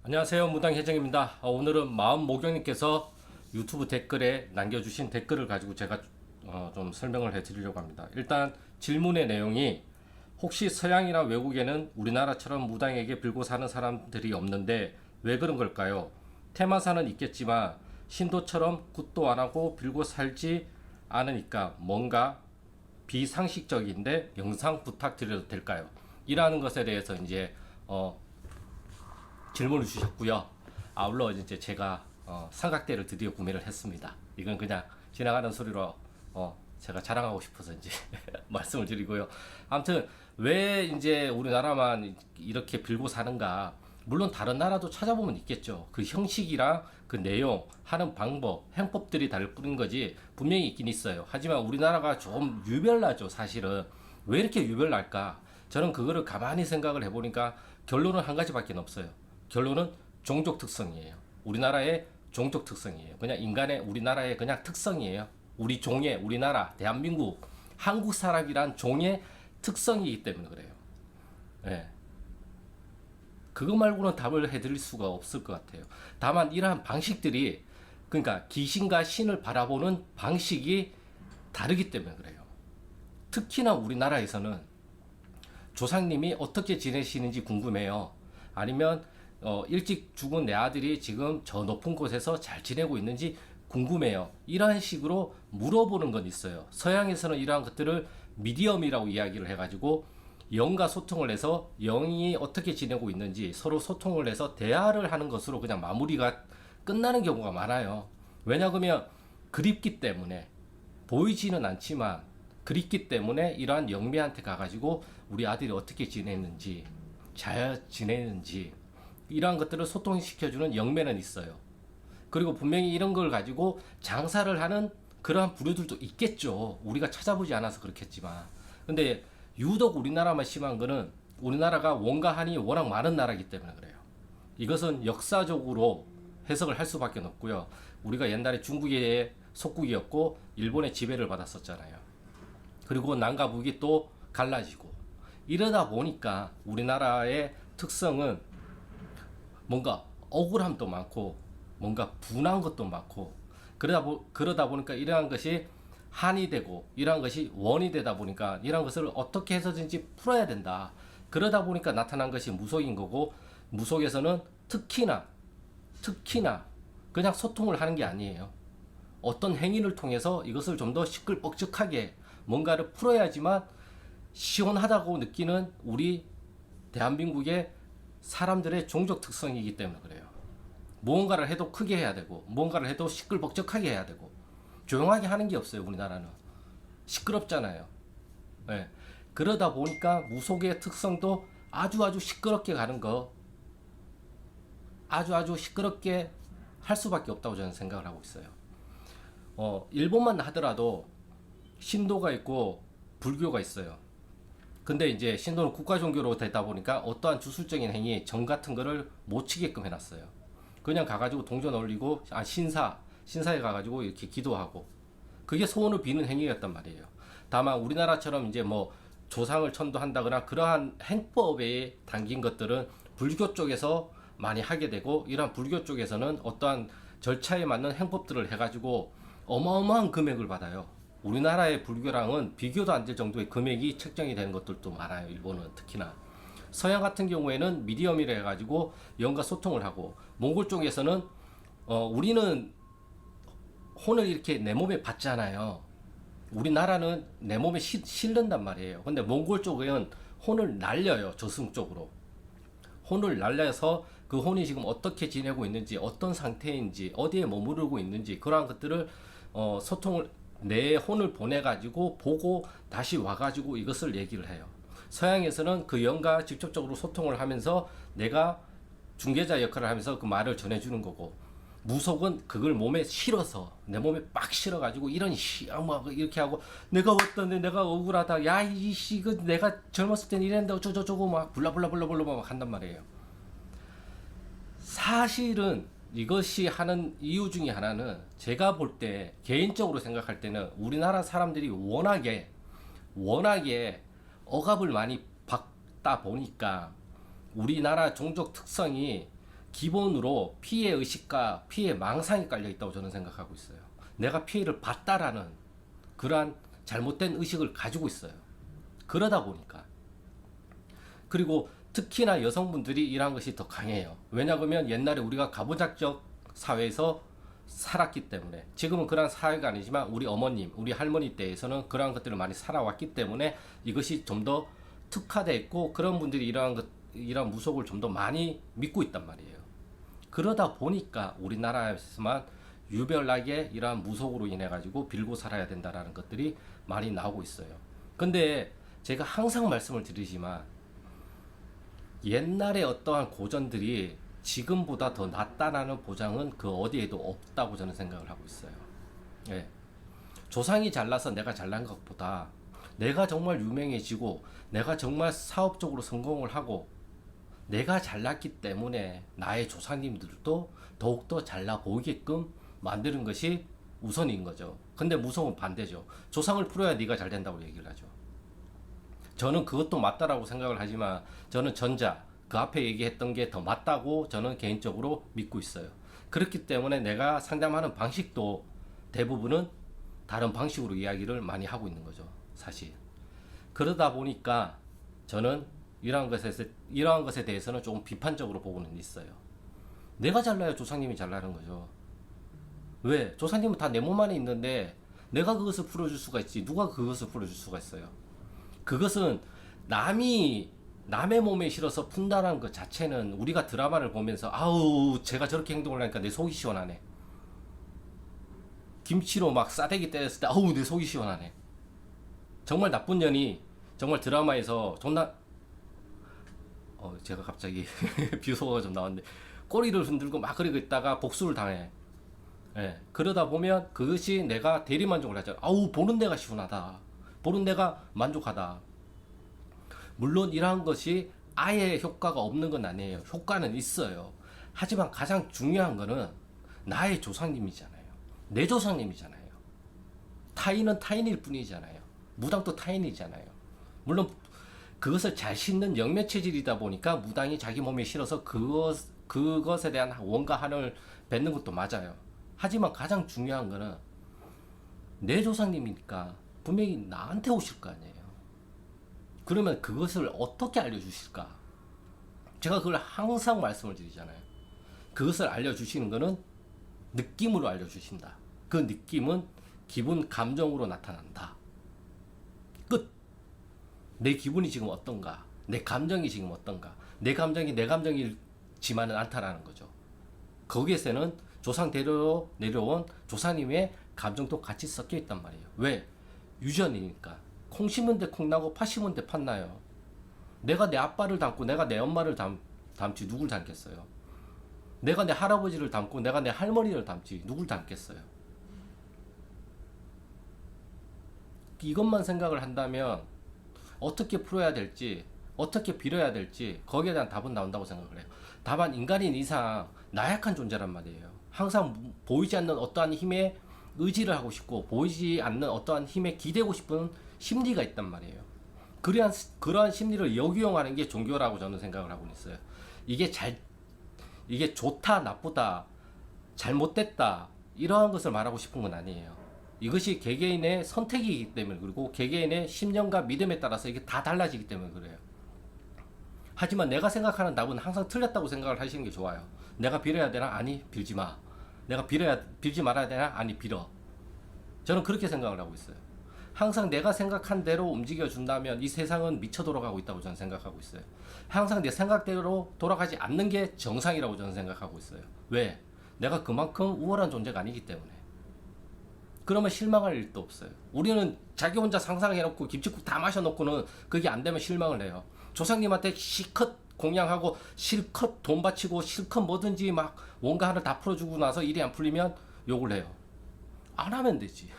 안녕하세요. 무당혜정입니다. 오늘은 마음모경님께서 유튜브 댓글에 남겨주신 댓글을 가지고 제가 좀 설명을 해드리려고 합니다. 일단 질문의 내용이 혹시 서양이나 외국에는 우리나라처럼 무당에게 빌고 사는 사람들이 없는데 왜 그런 걸까요? 테마사는 있겠지만 신도처럼 굿도 안 하고 빌고 살지 않으니까 뭔가 비상식적인데 영상 부탁드려도 될까요? 이라는 것에 대해서 이제 질문을 주셨고요. 아울러 이제 제가 삼각대를 드디어 구매를 했습니다. 이건 그냥 지나가는 소리로 제가 자랑하고 싶어서 이제 말씀을 드리고요. 아무튼 왜 이제 우리나라만 이렇게 빌고 사는가? 물론 다른 나라도 찾아보면 있겠죠. 그 형식이랑 그 내용, 하는 방법, 행법들이 다를 뿐인 거지 분명히 있긴 있어요. 하지만 우리나라가 좀 유별나죠, 사실은. 왜 이렇게 유별날까? 저는 그거를 가만히 생각을 해보니까 결론은 한 가지밖에 없어요. 결론은 종족 특성이에요. 우리나라의 종족 특성이에요. 그냥 인간의 우리나라의 그냥 특성이에요. 우리 종의 우리나라 대한민국 한국 사람이란 종의 특성이기 때문에 그래요. 예. 그거 말고는 답을 해드릴 수가 없을 것 같아요. 다만 이러한 방식들이 그러니까 귀신과 신을 바라보는 방식이 다르기 때문에 그래요. 특히나 우리나라에서는 조상님이 어떻게 지내시는지 궁금해요. 아니면 일찍 죽은 내 아들이 지금 저 높은 곳에서 잘 지내고 있는지 궁금해요. 이러한 식으로 물어보는 건 있어요. 서양에서는 이러한 것들을 미디엄이라고 이야기를 해가지고 영과 소통을 해서 영이 어떻게 지내고 있는지 서로 소통을 해서 대화를 하는 것으로 그냥 마무리가 끝나는 경우가 많아요. 왜냐하면 그립기 때문에 보이지는 않지만 그립기 때문에 이러한 영미한테 가가지고 우리 아들이 어떻게 지내는지 잘 지내는지 이러한 것들을 소통시켜주는 영매는 있어요. 그리고 분명히 이런 걸 가지고 장사를 하는 그러한 부류들도 있겠죠. 우리가 찾아보지 않아서 그렇겠지만. 근데 유독 우리나라만 심한 거는 우리나라가 원과 한이 워낙 많은 나라이기 때문에 그래요. 이것은 역사적으로 해석을 할 수밖에 없고요. 우리가 옛날에 중국의 속국이었고 일본의 지배를 받았었잖아요. 그리고 남과 북이 또 갈라지고 이러다 보니까 우리나라의 특성은 뭔가 억울함도 많고 뭔가 분한 것도 많고 그러다 보니까 이러한 것이 한이 되고 이러한 것이 원이 되다 보니까 이러한 것을 어떻게 해서든지 풀어야 된다. 그러다 보니까 나타난 것이 무속인 거고 무속에서는 특히나 그냥 소통을 하는 게 아니에요. 어떤 행위를 통해서 이것을 좀 더 시끌벅적하게 뭔가를 풀어야지만 시원하다고 느끼는 우리 대한민국의 사람들의 종족 특성이기 때문에 그래요. 무언가를 해도 크게 해야 되고 무언가를 해도 시끌벅적하게 해야 되고 조용하게 하는 게 없어요. 우리나라는 시끄럽잖아요. 네. 그러다 보니까 무속의 특성도 아주 시끄럽게 가는 거 아주 시끄럽게 할 수밖에 없다고 저는 생각을 하고 있어요. 일본만 하더라도 신도가 있고 불교가 있어요. 근데 이제 신도는 국가 종교로 되다 보니까 어떠한 주술적인 행위, 정 같은 거를 못 치게끔 해놨어요. 그냥 가가지고 동전 올리고, 신사에 가가지고 이렇게 기도하고, 그게 소원을 비는 행위였단 말이에요. 다만 우리나라처럼 이제 뭐 조상을 천도한다거나 그러한 행법에 담긴 것들은 불교 쪽에서 많이 하게 되고, 이러한 불교 쪽에서는 어떠한 절차에 맞는 행법들을 해가지고 어마어마한 금액을 받아요. 우리나라의 불교랑은 비교도 안 될 정도의 금액이 책정이 되는 것들도 많아요. 일본은 특히나. 서양 같은 경우에는 미디엄이라 해가지고 영과 소통을 하고, 몽골 쪽에서는 우리는 혼을 이렇게 내 몸에 받잖아요. 우리나라는 내 몸에 실른단 말이에요. 근데 몽골 쪽은 혼을 날려요. 저승 쪽으로. 혼을 날려서 그 혼이 지금 어떻게 지내고 있는지, 어떤 상태인지, 어디에 머무르고 있는지 그러한 것들을 소통을 내 혼을 보내가지고 보고 다시 와가지고 이것을 얘기를 해요. 서양에서는 그 영과 직접적으로 소통을 하면서 내가 중개자 역할을 하면서 그 말을 전해주는 거고, 무속은 그걸 몸에 실어서 내 몸에 빡 실어가지고 막 이렇게 하고 내가 어떤데 내가 억울하다 야 이씨 그 내가 젊었을 땐 이랬는데 어쩌고저쩌고 막 불라불라불라불라 막 한단 말이에요. 사실은 이것이 하는 이유 중에 하나는 제가 볼 때 개인적으로 생각할 때는 우리나라 사람들이 워낙에 억압을 많이 받다 보니까 우리나라 종족 특성이 기본으로 피해 의식과 피해 망상이 깔려 있다고 저는 생각하고 있어요. 내가 피해를 봤다라는 그러한 잘못된 의식을 가지고 있어요. 그러다 보니까. 그리고 특히나 여성분들이 이러한 것이 더 강해요. 왜냐하면 옛날에 우리가 가부장적 사회에서 살았기 때문에, 지금은 그런 사회가 아니지만 우리 어머님, 우리 할머니 때에서는 그러한 것들을 많이 살아왔기 때문에 이것이 좀 더 특화되어 있고, 그런 분들이 이러한 무속을 좀 더 많이 믿고 있단 말이에요. 그러다 보니까 우리나라에서만 유별나게 이러한 무속으로 인해 가지고 빌고 살아야 된다라는 것들이 많이 나오고 있어요. 근데 제가 항상 말씀을 드리지만, 옛날에 어떠한 고전들이 지금보다 더 낫다라는 보장은 그 어디에도 없다고 저는 생각을 하고 있어요. 예. 조상이 잘나서 내가 잘난 것보다 내가 정말 유명해지고 내가 정말 사업적으로 성공을 하고 내가 잘났기 때문에 나의 조상님들도 더욱더 잘나 보이게끔 만드는 것이 우선인 거죠. 근데 무속은 반대죠. 조상을 풀어야 네가 잘 된다고 얘기를 하죠. 저는 그것도 맞다라고 생각을 하지만, 저는 전자, 그 앞에 얘기했던 게 더 맞다고 저는 개인적으로 믿고 있어요. 그렇기 때문에 내가 상담하는 방식도 대부분은 다른 방식으로 이야기를 많이 하고 있는 거죠, 사실. 그러다 보니까 저는 이러한 것에 대해서는 조금 비판적으로 보고는 있어요. 내가 잘나야 조상님이 잘나는 거죠. 왜? 조상님은 다 내 몸 안에 있는데 내가 그것을 풀어줄 수가 있지, 누가 그것을 풀어줄 수가 있어요? 그것은 남의 몸에 실어서 푼다는 것 자체는, 우리가 드라마를 보면서 아우 제가 저렇게 행동을 하니까 내 속이 시원하네, 김치로 막 싸대기 때렸을 때 아우 내 속이 시원하네, 정말 나쁜 년이 정말 드라마에서 존나 제가 갑자기 비속어가 좀 나왔는데, 꼬리를 흔들고 막 그러고 있다가 복수를 당해. 예, 그러다 보면 그것이 내가 대리만족을 하죠. 아우 보는 내가 시원하다, 보는 내가 만족하다. 물론 이러한 것이 아예 효과가 없는 건 아니에요. 효과는 있어요. 하지만 가장 중요한 거는 나의 조상님이잖아요. 내 조상님이잖아요. 타인은 타인일 뿐이잖아요. 무당도 타인이잖아요. 물론 그것을 잘 싣는 영매 체질이다 보니까 무당이 자기 몸에 실어서 그것에 대한 원과 한을 뱉는 것도 맞아요. 하지만 가장 중요한 거는 내 조상님이니까 분명히 나한테 오실 거 아니에요. 그러면 그것을 어떻게 알려주실까? 제가 그걸 항상 말씀을 드리잖아요. 그것을 알려주시는 거는 느낌으로 알려주신다. 그 느낌은 기분, 감정으로 나타난다. 끝. 내 기분이 지금 어떤가? 내 감정이 지금 어떤가? 내 감정이 내 감정이지만은 않다라는 거죠. 거기에서는 조상대로 내려온 조상님의 감정도 같이 섞여 있단 말이에요. 왜? 유전이니까. 콩 심은 데 콩 나고 팥 심은 데 팥 나요. 내가 내 아빠를 닮고 내가 내 엄마를 닮지 누굴 닮겠어요? 내가 내 할아버지를 닮고 내가 내 할머니를 닮지 누굴 닮겠어요? 이것만 생각을 한다면 어떻게 풀어야 될지, 어떻게 빌어야 될지 거기에 대한 답은 나온다고 생각을 해요. 다만 인간인 이상 나약한 존재란 말이에요. 항상 보이지 않는 어떠한 힘에 의지를 하고 싶고 보이지 않는 어떠한 힘에 기대고 싶은 심리가 있단 말이에요. 그러한 심리를 역이용하는 게 종교라고 저는 생각을 하고 있어요. 이게 좋다, 나쁘다, 잘못됐다 이러한 것을 말하고 싶은 건 아니에요. 이것이 개개인의 선택이기 때문에, 그리고 개개인의 신념과 믿음에 따라서 이게 다 달라지기 때문에 그래요. 하지만 내가 생각하는 답은 항상 틀렸다고 생각을 하시는 게 좋아요. 내가 빌어야 되나? 아니, 빌지 마. 내가 빌지 말아야 되나? 아니, 빌어. 저는 그렇게 생각을 하고 있어요. 항상 내가 생각한 대로 움직여준다면 이 세상은 미쳐 돌아가고 있다고 저는 생각하고 있어요. 항상 내 생각대로 돌아가지 않는 게 정상이라고 저는 생각하고 있어요. 왜? 내가 그만큼 우월한 존재가 아니기 때문에. 그러면 실망할 일도 없어요. 우리는 자기 혼자 상상해놓고 김치국 다 마셔놓고는 그게 안 되면 실망을 해요. 조상님한테 실컷 공양하고 실컷 돈 바치고 실컷 뭐든지 막 뭔가 하나 다 풀어주고 나서 일이 안 풀리면 욕을 해요. 안 하면 되지.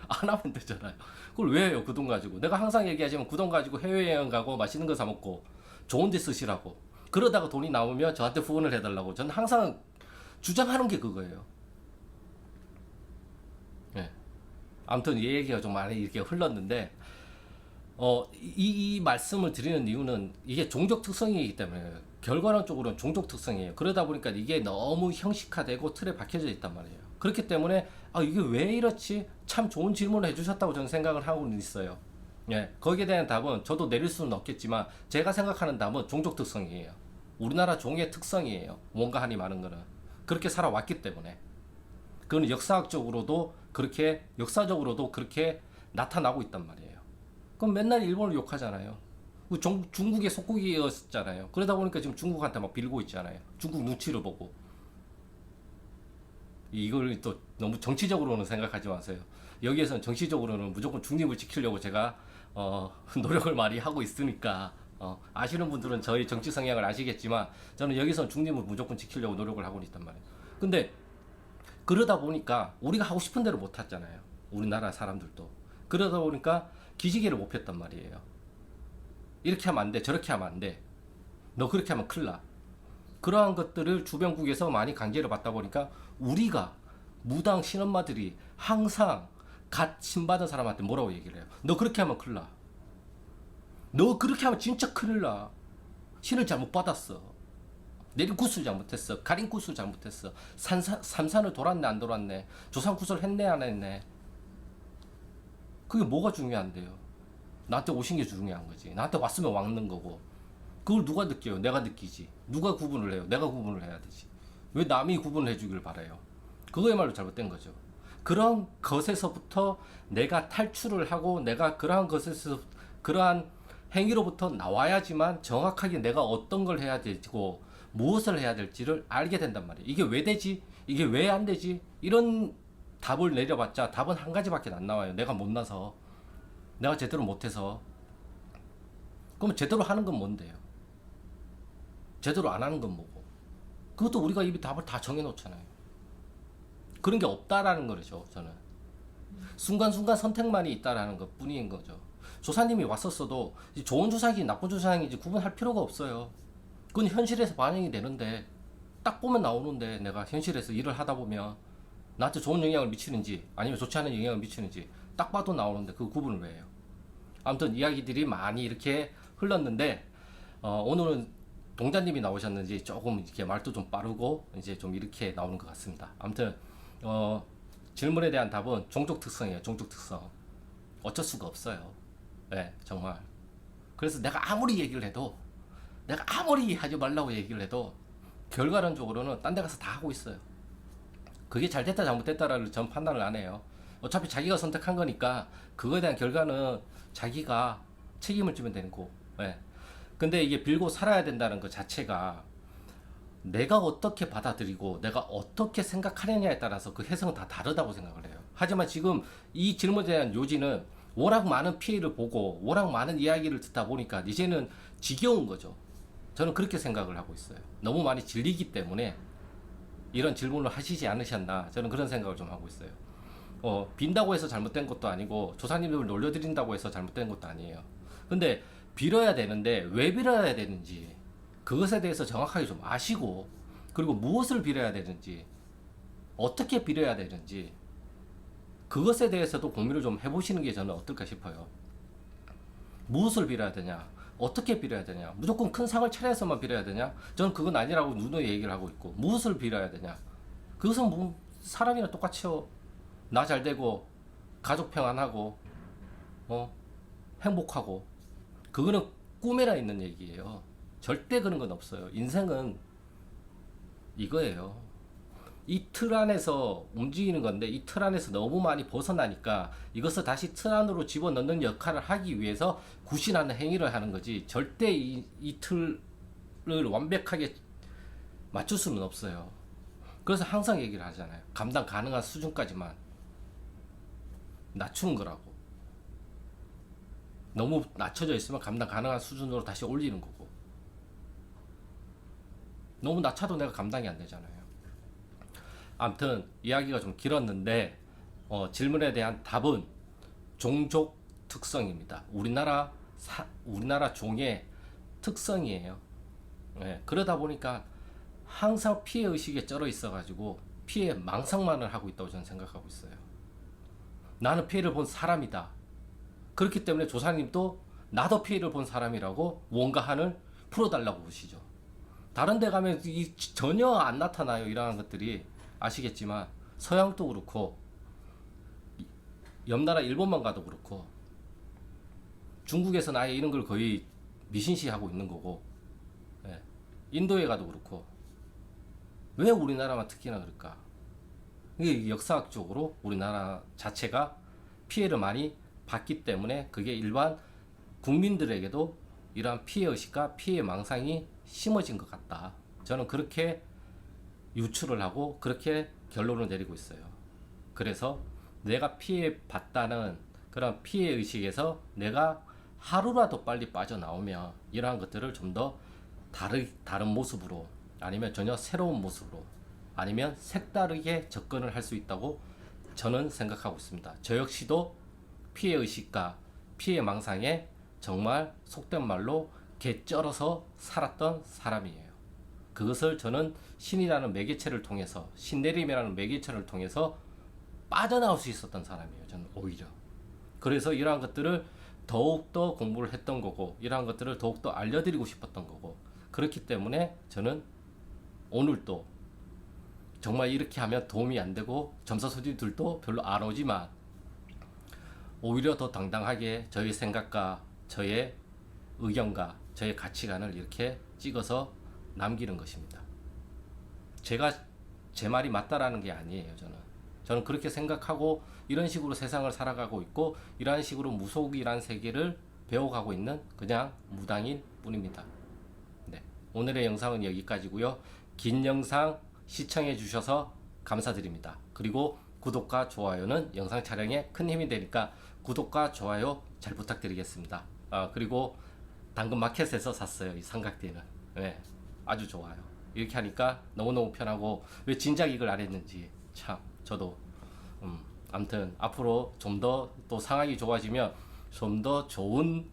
안 하면 되잖아요. 그걸 왜 해요? 그 돈 가지고. 내가 항상 얘기하지만 그 돈 가지고 해외여행 가고 맛있는 거 사 먹고 좋은 데 쓰시라고. 그러다가 돈이 나오면 저한테 후원을 해달라고. 저는 항상 주장하는 게 그거예요. 예. 아무튼 이 얘기가 좀 많이 이렇게 흘렀는데, 이 말씀을 드리는 이유는 이게 종족 특성이기 때문에 결과론적으로는 종족 특성이에요. 그러다 보니까 이게 너무 형식화되고 틀에 박혀져 있단 말이에요. 그렇기 때문에 이게 왜 이렇지? 참 좋은 질문을 해주셨다고 저는 생각을 하고는 있어요. 예, 거기에 대한 답은 저도 내릴 수는 없겠지만 제가 생각하는 답은 종족 특성이에요. 우리나라 종의 특성이에요. 뭔가 한이 많은 거는 그렇게 살아왔기 때문에 그건 역사적으로도 그렇게 나타나고 있단 말이에요. 그럼 맨날 일본을 욕하잖아요. 중국의 속국이었잖아요. 그러다 보니까 지금 중국한테 막 빌고 있잖아요. 중국 눈치를 보고. 이걸 또 너무 정치적으로는 생각하지 마세요. 여기에서는 정치적으로는 무조건 중립을 지키려고 제가 노력을 많이 하고 있으니까 아시는 분들은 저희 정치 성향을 아시겠지만 저는 여기서는 중립을 무조건 지키려고 노력을 하고 있단 말이에요. 근데 그러다 보니까 우리가 하고 싶은 대로 못 하잖아요. 우리나라 사람들도. 그러다 보니까 기지개를 못 폈단 말이에요. 이렇게 하면 안 돼, 저렇게 하면 안 돼. 너 그렇게 하면 큰일 나. 그러한 것들을 주변국에서 많이 강제를 받다 보니까 우리가 무당 신엄마들이 항상 갓 신받은 사람한테 뭐라고 얘기를 해요. 너 그렇게 하면 큰일 나. 너 그렇게 하면 진짜 큰일 나. 신을 잘못 받았어. 내린 구슬 잘못했어. 가린 구슬 잘못했어. 삼산을 돌았네 안 돌았네. 조상 구슬 했네 안 했네. 그게 뭐가 중요한데요? 나한테 오신 게 중요한 거지. 나한테 왔으면 왔는 거고. 그걸 누가 느껴요? 내가 느끼지. 누가 구분을 해요? 내가 구분을 해야 되지. 왜 남이 구분을 해주길 바라요? 그거야말로 잘못된 거죠. 그런 것에서부터 내가 탈출을 하고 내가 그러한 행위로부터 나와야지만 정확하게 내가 어떤 걸 해야 되고 무엇을 해야 될지를 알게 된단 말이에요. 이게 왜 되지? 이게 왜 안 되지? 이런 답을 내려봤자 답은 한 가지밖에 안 나와요. 내가 못나서. 내가 제대로 못해서. 그럼 제대로 하는 건 뭔데요? 제대로 안 하는 건 뭐고? 그것도 우리가 이미 답을 다 정해놓잖아요. 그런 게 없다라는 거죠, 저는. 순간순간 선택만이 있다라는 것 뿐인 거죠. 조사님이 왔었어도 좋은 조상인지 나쁜 조상인지 구분할 필요가 없어요. 그건 현실에서 반영이 되는데 딱 보면 나오는데 내가 현실에서 일을 하다 보면 나한테 좋은 영향을 미치는지 아니면 좋지 않은 영향을 미치는지 딱 봐도 나오는데 그 구분을 왜 해요? 아무튼 이야기들이 많이 이렇게 흘렀는데 오늘은 동자님이 나오셨는지 조금 이렇게 말도 좀 빠르고 이제 좀 이렇게 나오는 것 같습니다. 아무튼 질문에 대한 답은 종족 특성이에요. 종족 특성. 어쩔 수가 없어요. 네, 정말. 그래서 내가 아무리 얘기를 해도 내가 아무리 하지 말라고 얘기를 해도 결과론적으로는 딴 데 가서 다 하고 있어요. 그게 잘 됐다 잘못됐다를 전 판단을 안 해요. 어차피 자기가 선택한 거니까 그거에 대한 결과는 자기가 책임을 지면 되는 거. 네. 근데 이게 빌고 살아야 된다는 것 자체가 내가 어떻게 받아들이고 내가 어떻게 생각하느냐에 따라서 그 해석은 다 다르다고 생각을 해요. 하지만 지금 이 질문에 대한 요지는 워낙 많은 피해를 보고 워낙 많은 이야기를 듣다 보니까 이제는 지겨운 거죠. 저는 그렇게 생각을 하고 있어요. 너무 많이 질리기 때문에 이런 질문을 하시지 않으셨나 저는 그런 생각을 좀 하고 있어요. 빈다고 해서 잘못된 것도 아니고 조사님들을 놀려드린다고 해서 잘못된 것도 아니에요. 근데 빌어야 되는데 왜 빌어야 되는지 그것에 대해서 정확하게 좀 아시고 그리고 무엇을 빌어야 되는지 어떻게 빌어야 되는지 그것에 대해서도 고민을 좀 해보시는 게 저는 어떨까 싶어요. 무엇을 빌어야 되냐 어떻게 빌어야 되냐 무조건 큰 상을 차려서만 빌어야 되냐 저는 그건 아니라고 누누이 얘기를 하고 있고 무엇을 빌어야 되냐 그것은 뭐 사람이랑 똑같이요. 나 잘되고 가족 평안하고 행복하고 그거는 꿈에나 있는 얘기예요. 절대 그런 건 없어요. 인생은 이거예요. 이 틀 안에서 움직이는 건데 이 틀 안에서 너무 많이 벗어나니까 이것을 다시 틀 안으로 집어넣는 역할을 하기 위해서 구신하는 행위를 하는 거지 절대 이 틀을 완벽하게 맞출 수는 없어요. 그래서 항상 얘기를 하잖아요. 감당 가능한 수준까지만 낮추는 거라고. 너무 낮춰져 있으면 감당 가능한 수준으로 다시 올리는 거고 너무 낮춰도 내가 감당이 안 되잖아요. 아무튼 이야기가 좀 길었는데 질문에 대한 답은 종족 특성입니다. 우리나라 종의 특성이에요. 네, 그러다 보니까 항상 피해 의식에 쩔어 있어가지고 피해 망상만을 하고 있다고 저는 생각하고 있어요. 나는 피해를 본 사람이다. 그렇기 때문에 조상님도 나도 피해를 본 사람이라고 뭔가 한을 풀어달라고 보시죠. 다른 데 가면 전혀 안 나타나요. 이러한 것들이. 아시겠지만 서양도 그렇고 옆나라 일본만 가도 그렇고 중국에서는 아예 이런 걸 거의 미신시하고 있는 거고, 예. 인도에 가도 그렇고. 왜 우리나라만 특히나 그럴까? 이게 역사학적으로 우리나라 자체가 피해를 많이 봤기 때문에 그게 일반 국민들에게도 이러한 피해의식과 피해 망상이 심어진 것 같다. 저는 그렇게 유추를 하고 그렇게 결론을 내리고 있어요. 그래서 내가 피해봤다는 그런 피해의식에서 내가 하루라도 빨리 빠져나오면 이러한 것들을 좀 더 다른 모습으로, 아니면 전혀 새로운 모습으로, 아니면 색다르게 접근을 할 수 있다고 저는 생각하고 있습니다. 저 역시도 피해의식과 피해망상에 정말 속된 말로 개쩔어서 살았던 사람이에요. 그것을 저는 신이라는 매개체를 통해서, 신내림이라는 매개체를 통해서 빠져나올 수 있었던 사람이에요. 저는 오히려. 그래서 이러한 것들을 더욱더 공부를 했던 거고, 이러한 것들을 더욱더 알려드리고 싶었던 거고, 그렇기 때문에 저는 오늘도 정말 이렇게 하면 도움이 안 되고 점사소지들도 별로 안 오지만 오히려 더 당당하게 저의 생각과 저의 의견과 저의 가치관을 이렇게 찍어서 남기는 것입니다. 제가 제 말이 맞다라는 게 아니에요. 저는 그렇게 생각하고 이런 식으로 세상을 살아가고 있고, 이러한 식으로 무속이란 세계를 배워가고 있는 그냥 무당인 뿐입니다. 네, 오늘의 영상은 여기까지고요. 긴 영상 시청해 주셔서 감사드립니다. 그리고 구독과 좋아요는 영상 촬영에 큰 힘이 되니까 구독과 좋아요 잘 부탁드리겠습니다. 그리고 당근마켓에서 샀어요. 이 삼각대는. 네, 아주 좋아요. 이렇게 하니까 너무너무 편하고, 왜 진작 이걸 안 했는지 참 저도 아무튼 앞으로 좀 더 또 상황이 좋아지면 좀 더 좋은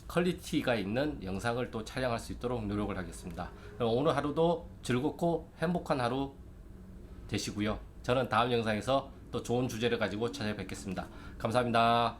퀄리티가 있는 영상을 또 촬영할 수 있도록 노력을 하겠습니다. 그럼 오늘 하루도 즐겁고 행복한 하루 되시고요. 저는 다음 영상에서 또 좋은 주제를 가지고 찾아뵙겠습니다. 감사합니다.